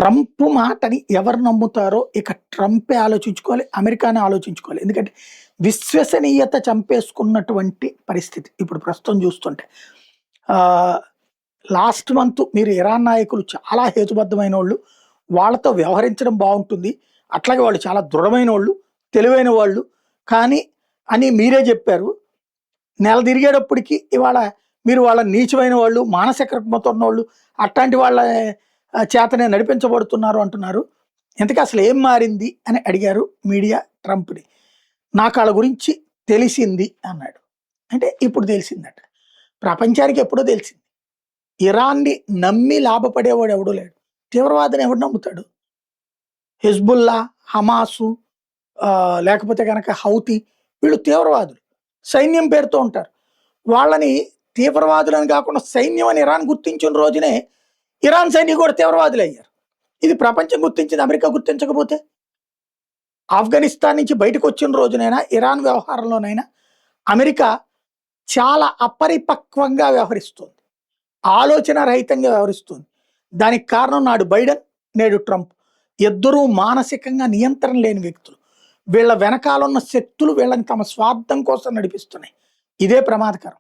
Trump మాటని ఎవరు నమ్ముతారో ఇక ట్రంపే ఆలోచించుకోవాలి, అమెరికానే ఆలోచించుకోవాలి. ఎందుకంటే విశ్వసనీయత చంపేసుకున్నటువంటి పరిస్థితి ఇప్పుడు ప్రస్తుతం చూస్తుంటే. లాస్ట్ మంత్ మీరు ఇరాన్ నాయకులు చాలా హేతుబద్ధమైనోళ్ళు. వాళ్ళతో వ్యవహరించడం బావుంటుంది. అట్లాగే వాళ్ళు చాలా దృఢమైనోళ్ళు, తెలివైన వాళ్ళు. కానీ అని మీరే చెప్పారు. నెల తిరిగేటప్పటికి ఇవాళ మీరు వాళ్ళ నీచమైన వాళ్ళు, మానసిక రుగ్మత ఉన్నోళ్ళు, అట్లాంటి వాళ్ళ చేతనే నడిపించబడుతున్నారు అంటున్నారు. ఇంతకీ అసలు ఏం మారింది అని అడిగారు మీడియా ట్రంప్‌ని. నాకు ఆళ్ళ గురించి తెలిసింది అన్నాడు. అంటే ఇప్పుడు తెలిసిందట. ప్రపంచానికి ఎప్పుడో తెలిసింది. ఇరాన్‌ని నమ్మి లాభపడేవాడు ఎవడు లేడు. తీవ్రవాదిని ఎవడు నమ్ముతాడు? హెజ్బుల్లా, హమాసు, లేకపోతే గనక హౌతీ, వీళ్ళు తీవ్రవాదులు. సైన్యం పేరుతో ఉంటారు. వాళ్ళని తీవ్రవాదులని కాకుండా సైన్యం అని ఇరాన్ గుర్తించిన రోజునే ఇరాన్ సైనికులు కూడా తీవ్రవాదులయ్యారు. ఇది ప్రపంచం గుర్తించింది, అమెరికా గుర్తించకపోతే? ఆఫ్ఘనిస్తాన్ నుంచి బయటకు వచ్చిన రోజునైనా, ఇరాన్ వ్యవహారంలోనైనా అమెరికా చాలా అపరిపక్వంగా వ్యవహరిస్తుంది. ఆలోచన రహితంగా వ్యవహరిస్తుంది. దానికి కారణం నాడు బైడెన్, నేడు ట్రంప్. ఇద్దరూ మానసికంగా నియంత్రణ లేని వ్యక్తులు. వీళ్ళ వెనకాలన్న శక్తులు వీళ్ళని తమ స్వార్థం కోసం నడిపిస్తున్నాయి. ఇదే ప్రమాదకరం.